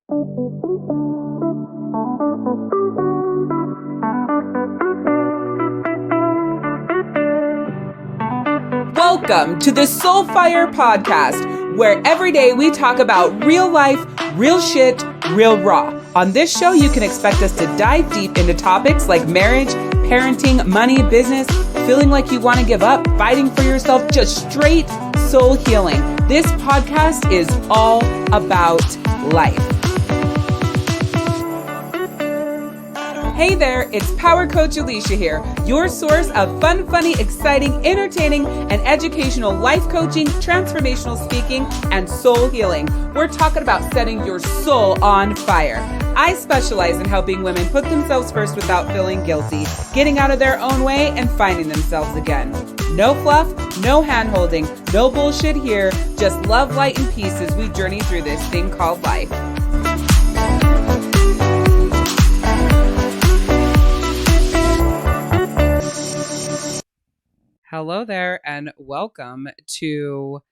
Welcome to the Soulfire Podcast, where every day we talk about real life, real shit, real raw. On this show, you can expect us to dive deep into topics like marriage, parenting, money, business, feeling like you want to give up, fighting for yourself, just straight soul healing. This podcast is all about life. Hey there, it's Power Coach Alishia here, your source of fun, funny, exciting, entertaining, and educational life coaching, transformational speaking, and soul healing. We're talking about setting your soul on fire. I specialize in helping women put themselves first without feeling guilty, getting out of their own way, and finding themselves again. No fluff, no hand-holding, no bullshit here, just love, light, and peace as we journey through this thing called life. Hello there, and welcome to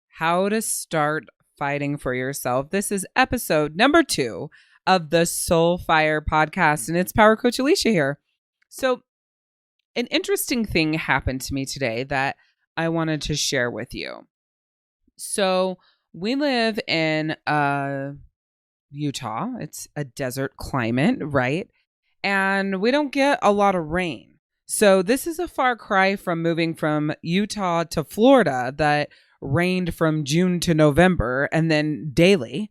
How to Start Fighting for Yourself. This is episode number 2 of the Soulfire Podcast, and it's Power Coach Alishia here. So, an interesting thing happened to me today that I wanted to share with you. So, we live in Utah. It's a desert climate, right? And we don't get a lot of rain. So this is a far cry from moving from Utah to Florida that rained from June to November and then daily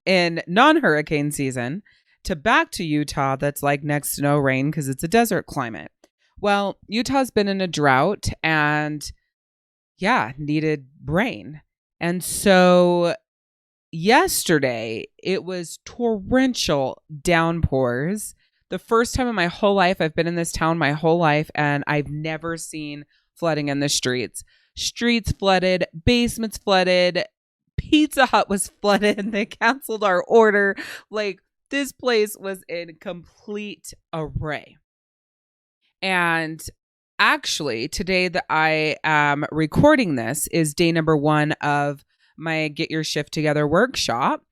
in non-hurricane season to back to Utah that's like next to no rain because it's a desert climate. Well, Utah's been in a drought and needed rain. And so yesterday it was torrential downpours. The first time in my whole life, I've been in this town my whole life, and I've never seen flooding in the streets. Streets flooded, basements flooded, Pizza Hut was flooded, they canceled our order. Like, this place was in complete array. And actually, today that I am recording this is day number 1 of my Get Your Shift Together workshop.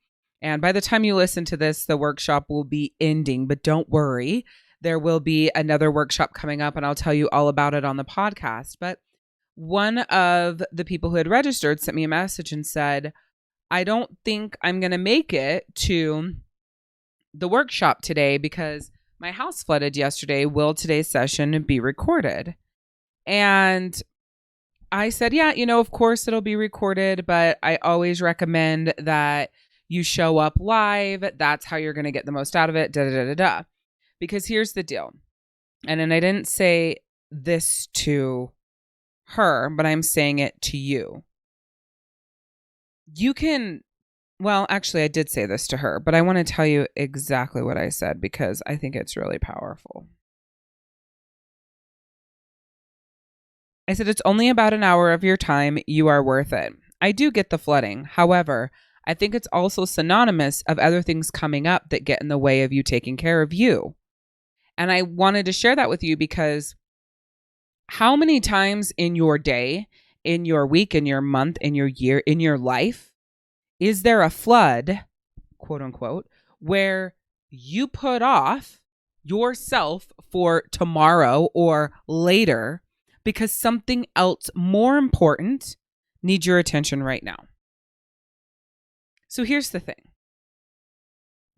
And by the time you listen to this, the workshop will be ending, but don't worry. There will be another workshop coming up and I'll tell you all about it on the podcast. But one of the people who had registered sent me a message and said, I don't think I'm going to make it to the workshop today because my house flooded yesterday. Will today's session be recorded? And I said, of course it'll be recorded, but I always recommend that you show up live. That's how you're going to get the most out of it. Because here's the deal. And I didn't say this to her, but I'm saying it to you. Actually, I did say this to her, but I want to tell you exactly what I said because I think it's really powerful. I said, it's only about an hour of your time. You are worth it. I do get the flooding. However, I think it's also synonymous of other things coming up that get in the way of you taking care of you. And I wanted to share that with you because how many times in your day, in your week, in your month, in your year, in your life, is there a flood, quote unquote, where you put off yourself for tomorrow or later because something else more important needs your attention right now? So here's the thing.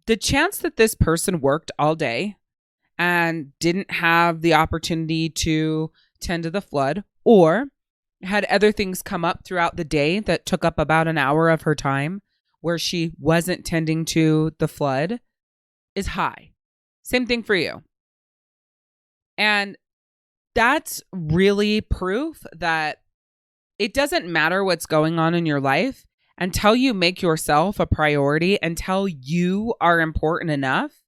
The chance that this person worked all day and didn't have the opportunity to tend to the flood or had other things come up throughout the day that took up about an hour of her time where she wasn't tending to the flood is high. Same thing for you. And that's really proof that it doesn't matter what's going on in your life. Until you make yourself a priority, until you are important enough,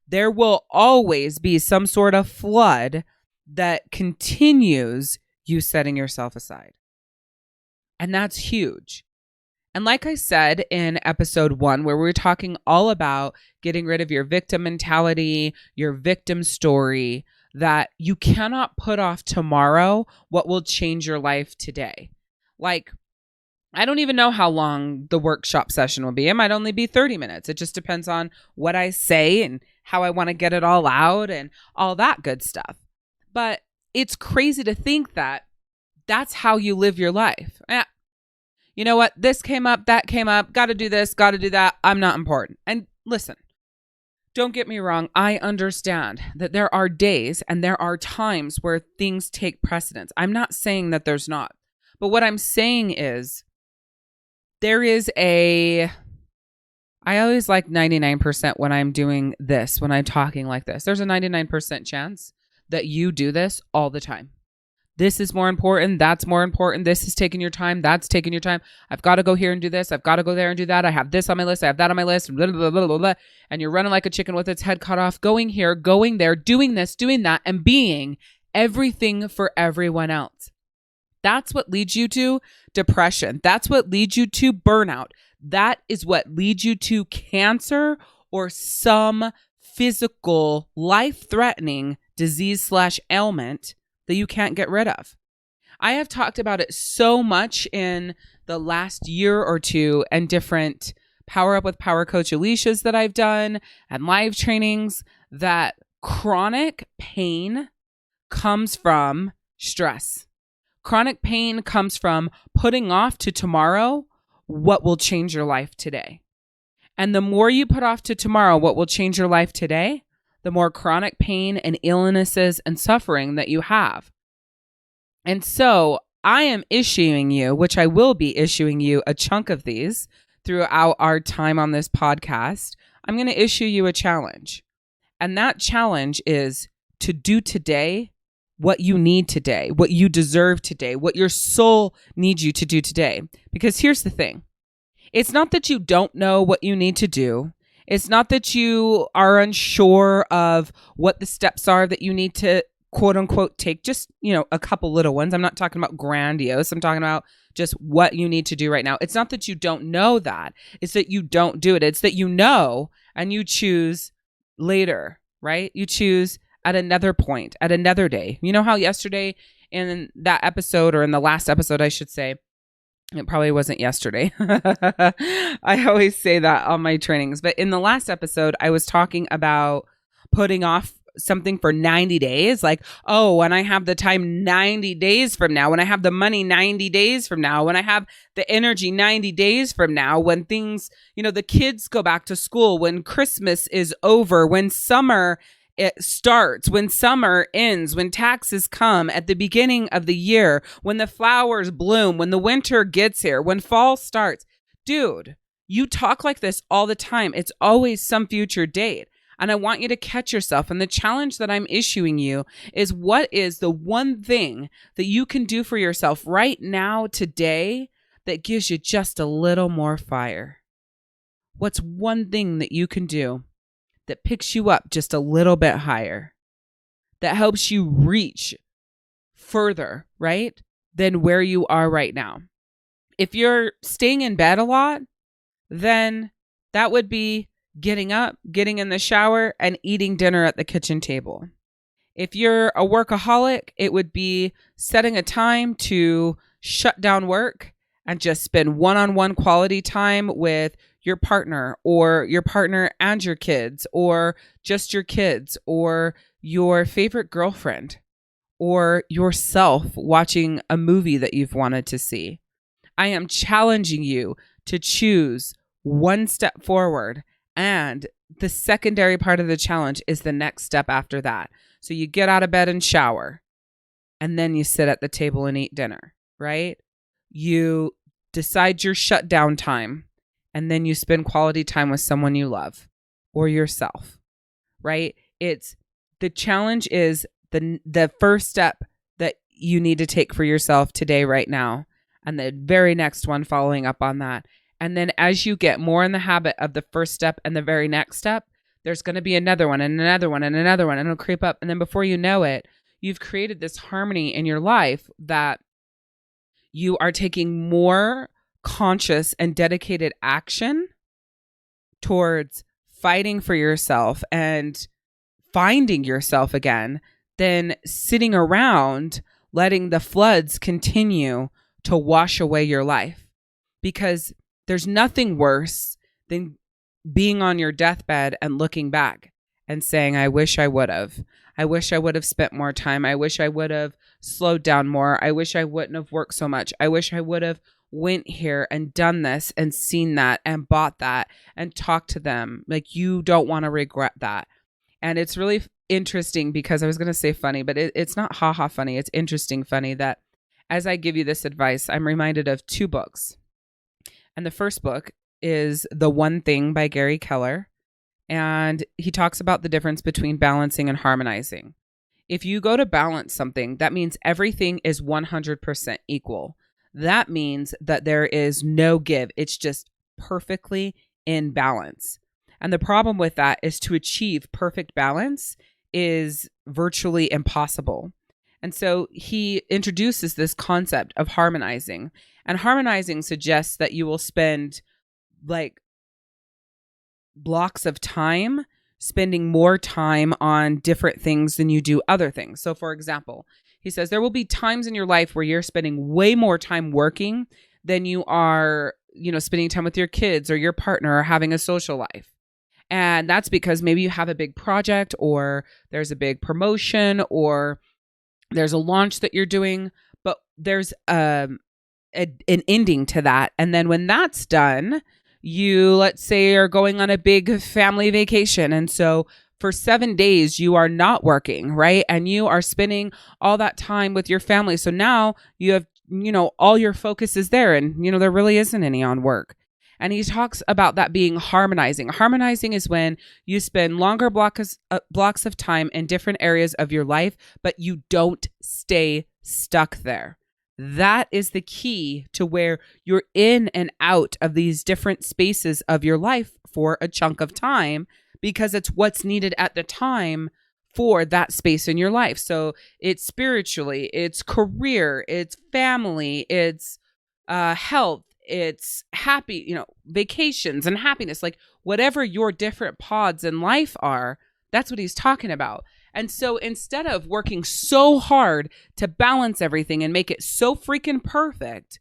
there will always be some sort of flood that continues you setting yourself aside. And that's huge. And like I said in episode 1, where we were talking all about getting rid of your victim mentality, your victim story, that you cannot put off tomorrow what will change your life today. Like, I don't even know how long the workshop session will be. It might only be 30 minutes. It just depends on what I say and how I want to get it all out and all that good stuff. But it's crazy to think that that's how you live your life. You know what? This came up, that came up, got to do this, got to do that. I'm not important. And listen, don't get me wrong. I understand that there are days and there are times where things take precedence. I'm not saying that there's not. But what I'm saying is there is I always like 99% when I'm doing this, when I'm talking like this. There's a 99% chance that you do this all the time. This is more important. That's more important. This is taking your time. That's taking your time. I've got to go here and do this. I've got to go there and do that. I have this on my list. I have that on my list. Blah, blah, blah, blah, blah. And you're running like a chicken with its head cut off, going here, going there, doing this, doing that, and being everything for everyone else. That's what leads you to depression. That's what leads you to burnout. That is what leads you to cancer or some physical, life-threatening disease/ailment that you can't get rid of. I have talked about it so much in the last year or two and different Power Up with Power Coach Alishas that I've done and live trainings that chronic pain comes from stress. Chronic pain comes from putting off to tomorrow what will change your life today. And the more you put off to tomorrow what will change your life today, the more chronic pain and illnesses and suffering that you have. And so I am issuing you, which I will be issuing you a chunk of these throughout our time on this podcast. I'm going to issue you a challenge. And that challenge is to do today what you need today, what you deserve today, what your soul needs you to do today. Because here's the thing. It's not that you don't know what you need to do. It's not that you are unsure of what the steps are that you need to quote unquote take, just, a couple little ones. I'm not talking about grandiose. I'm talking about just what you need to do right now. It's not that you don't know that. It's that you don't do it. It's that you know and you choose later, right? You choose at another point, at another day. You know how yesterday in that episode, or in the last episode, I should say, it probably wasn't yesterday. I always say that on my trainings. But in the last episode, I was talking about putting off something for 90 days. Like, oh, when I have the time 90 days from now, when I have the money 90 days from now, when I have the energy 90 days from now, when things, the kids go back to school, when Christmas is over, when summer it starts, when summer ends, when taxes come at the beginning of the year, when the flowers bloom, when the winter gets here, when fall starts. Dude, you talk like this all the time. It's always some future date. And I want you to catch yourself. And the challenge that I'm issuing you is, what is the one thing that you can do for yourself right now, today, that gives you just a little more fire? What's one thing that you can do that picks you up just a little bit higher, that helps you reach further, right, than where you are right now? If you're staying in bed a lot, then that would be getting up, getting in the shower, and eating dinner at the kitchen table. If you're a workaholic, it would be setting a time to shut down work and just spend one-on-one quality time with your partner, or your partner and your kids, or just your kids, or your favorite girlfriend, or yourself watching a movie that you've wanted to see. I am challenging you to choose one step forward, and the secondary part of the challenge is the next step after that. So you get out of bed and shower, and then you sit at the table and eat dinner, right? You decide your shutdown time, and then you spend quality time with someone you love or yourself, right? The challenge is the first step that you need to take for yourself today, right now, and the very next one following up on that. And then as you get more in the habit of the first step and the very next step, there's going to be another one and another one and another one, and it'll creep up. And then before you know it, you've created this harmony in your life that you are taking more conscious and dedicated action towards fighting for yourself and finding yourself again than sitting around letting the floods continue to wash away your life. because there's nothing worse than being on your deathbed and looking back and saying, I wish I would have. I wish I would have spent more time. I wish I would have slowed down more. I wish I wouldn't have worked so much. I wish I would have went here and done this and seen that and bought that and talked to them. Like, you don't want to regret that. And it's really interesting because I was going to say funny, but it's not haha funny. It's interesting funny that as I give you this advice, I'm reminded of 2 books. And the first book is The One Thing by Gary Keller. And he talks about the difference between balancing and harmonizing. If you go to balance something, that means everything is 100% equal. That means that there is no give. It's just perfectly in balance. And the problem with that is to achieve perfect balance is virtually impossible. And so he introduces this concept of harmonizing. And harmonizing suggests that you will spend like blocks of time spending more time on different things than you do other things. So for example, he says there will be times in your life where you're spending way more time working than you are, spending time with your kids or your partner or having a social life. And that's because maybe you have a big project or there's a big promotion or there's a launch that you're doing, but there's an ending to that. And then when that's done, you, let's say, are going on a big family vacation. And so for 7 days, you are not working, right? And you are spending all that time with your family. So now you have, all your focus is there and, there really isn't any on work. And he talks about that being harmonizing. Harmonizing is when you spend longer blocks of time in different areas of your life, but you don't stay stuck there. That is the key to where you're in and out of these different spaces of your life for a chunk of time because it's what's needed at the time for that space in your life. So it's spiritually, it's career, it's family, it's health, it's happy, vacations and happiness, like whatever your different pods in life are, that's what he's talking about. And so instead of working so hard to balance everything and make it so freaking perfect,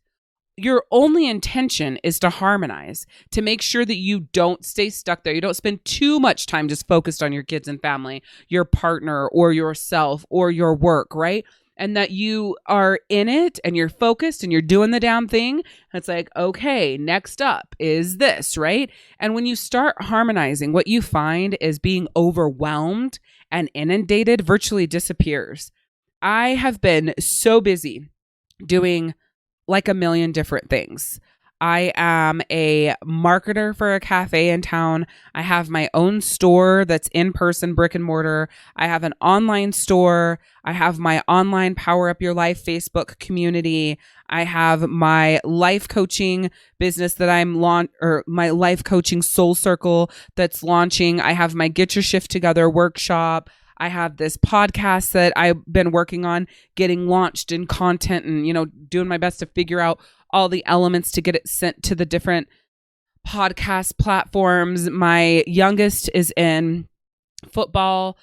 your only intention is to harmonize, to make sure that you don't stay stuck there. You don't spend too much time just focused on your kids and family, your partner or yourself or your work, right? And that you are in it and you're focused and you're doing the damn thing. It's like, okay, next up is this, right? And when you start harmonizing, what you find is being overwhelmed and inundated virtually disappears. I have been so busy doing like a million different things. I am a marketer for a cafe in town. I have my own store that's in-person brick and mortar. I have an online store. I have my online Power Up Your Life Facebook community. I have my life coaching business that my life coaching soul circle that's launching. I have my Get Your Shift Together workshop. I have this podcast that I've been working on getting launched in content and, doing my best to figure out all the elements to get it sent to the different podcast platforms. My youngest is in football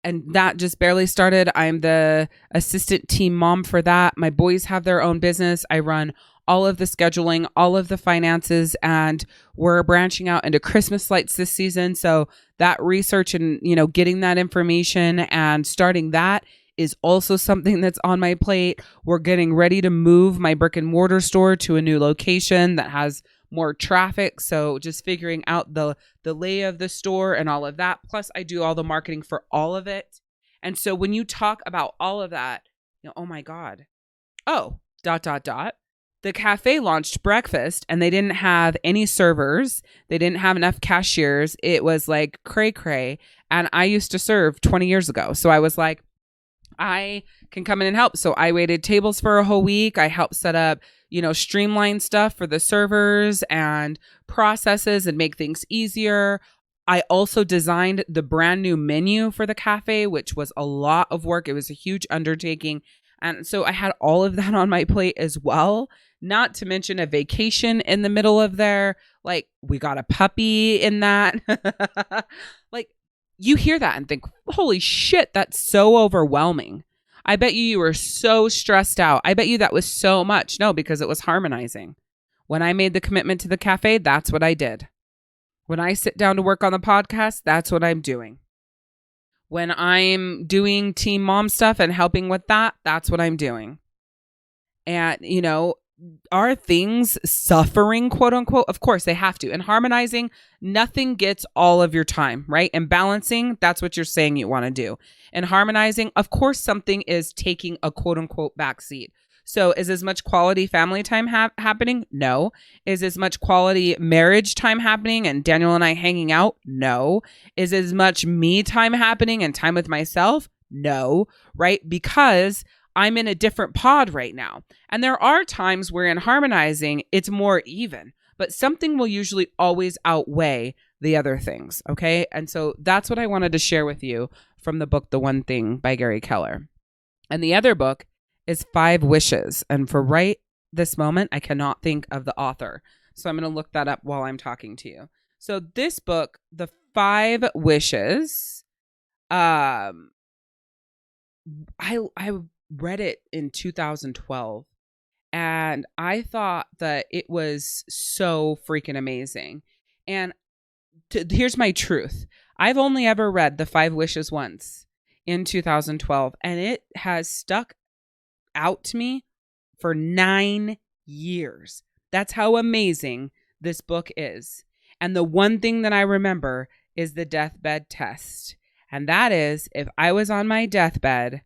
and that just barely started. I'm the assistant team mom for that. My boys have their own business. I run all of the scheduling, all of the finances, and we're branching out into Christmas lights this season. So that research and, getting that information and starting that is also something that's on my plate. We're getting ready to move my brick and mortar store to a new location that has more traffic. So just figuring out the lay of the store and all of that. Plus I do all the marketing for all of it. And so when you talk about all of that, oh my God. Oh, ... The cafe launched breakfast and they didn't have any servers. They didn't have enough cashiers. It was like cray cray. And I used to serve 20 years ago. So I was like, I can come in and help. So I waited tables for a whole week. I helped set up, streamline stuff for the servers and processes and make things easier. I also designed the brand new menu for the cafe, which was a lot of work. It was a huge undertaking. And so I had all of that on my plate as well, not to mention a vacation in the middle of there. Like we got a puppy in that. Like you hear that and think, holy shit, that's so overwhelming. I bet you were so stressed out. I bet you that was so much. No, because it was harmonizing. When I made the commitment to the cafe, that's what I did. When I sit down to work on the podcast, that's what I'm doing. When I'm doing team mom stuff and helping with that, that's what I'm doing. And, are things suffering, quote unquote? Of course they have to. And harmonizing, nothing gets all of your time, right? And balancing, that's what you're saying you want to do. And harmonizing, of course, something is taking a quote unquote backseat. So is as much quality family time happening? No. Is as much quality marriage time happening and Daniel and I hanging out? No. Is as much me time happening and time with myself? No. Right? Because I'm in a different pod right now. And there are times where in harmonizing, it's more even, but something will usually always outweigh the other things. Okay. And so that's what I wanted to share with you from the book, The One Thing by Gary Keller. And the other book is 5 Wishes. And for right this moment, I cannot think of the author. So I'm going to look that up while I'm talking to you. So this book, The 5 Wishes, I read it in 2012 and I thought that it was so freaking amazing. And here's my truth. I've only ever read The 5 Wishes once in 2012 and it has stuck out to me for 9 years. That's how amazing this book is. And the one thing that I remember is the deathbed test. And that is, if I was on my deathbed,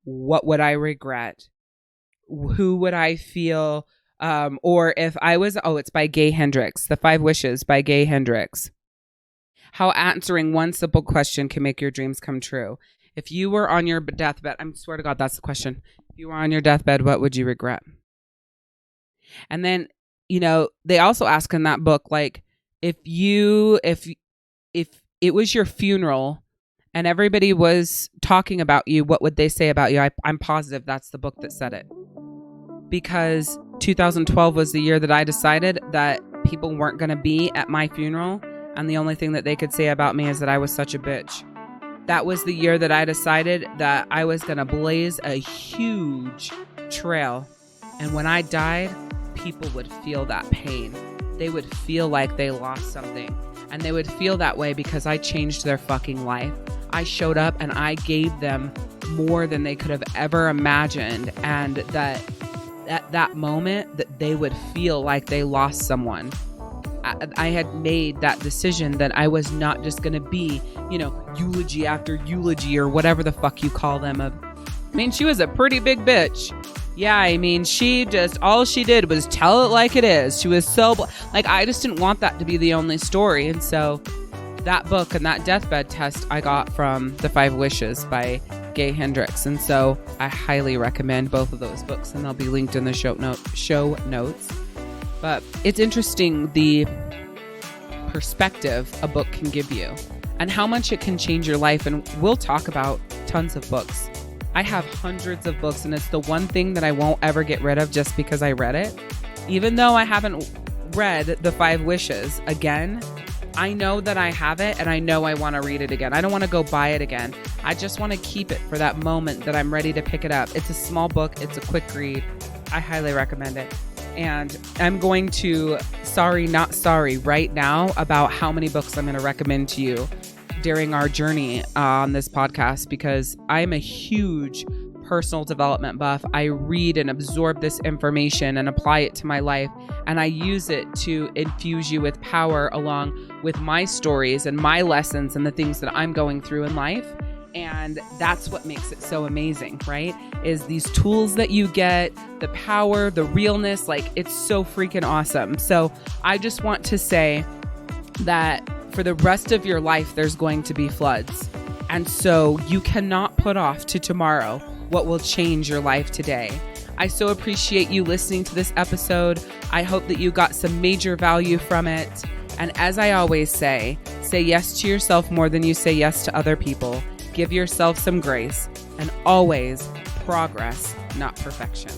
what would I regret? Who would I feel? Or if I was, it's by Gay Hendricks, The 5 Wishes by Gay Hendricks. How answering one simple question can make your dreams come true. If you were on your deathbed, I swear to God, that's the question. If you were on your deathbed, what would you regret? And then, they also ask in that book, like, if it was your funeral and everybody was talking about you, what would they say about you? I'm positive that's the book that said it. Because 2012 was the year that I decided that people weren't going to be at my funeral. And the only thing that they could say about me is that I was such a bitch. That was the year that I decided that I was going to blaze a huge trail. And when I died, people would feel that pain. They would feel like they lost something. And they would feel that way because I changed their fucking life. I showed up and I gave them more than they could have ever imagined. And that at that moment that they would feel like they lost someone. I had made that decision that I was not just going to be, eulogy after eulogy or whatever the fuck you call them. She was a pretty big bitch. Yeah, all she did was tell it like it is. She was so, I just didn't want that to be the only story. And so that book and that deathbed test I got from The 5 Wishes by Gay Hendricks. And so I highly recommend both of those books and they'll be linked in the show notes. But it's interesting the perspective a book can give you and how much it can change your life. And we'll talk about tons of books. I have hundreds of books and it's the one thing that I won't ever get rid of just because I read it. Even though I haven't read The 5 Wishes again, I know that I have it and I know I want to read it again. I don't want to go buy it again. I just want to keep it for that moment that I'm ready to pick it up. It's a small book. It's a quick read. I highly recommend it. And I'm going to, sorry, not sorry, right now about how many books I'm going to recommend to you during our journey on this podcast because I'm a huge personal development buff. I read and absorb this information and apply it to my life. And I use it to infuse you with power along with my stories and my lessons and the things that I'm going through in life. And that's what makes it so amazing, right? Is these tools that you get, the power, the realness, it's so freaking awesome. So I just want to say that for the rest of your life, there's going to be floods. And so you cannot put off to tomorrow what will change your life today. I so appreciate you listening to this episode. I hope that you got some major value from it. And as I always say yes to yourself more than you say yes to other people. Give yourself some grace and always progress, not perfection.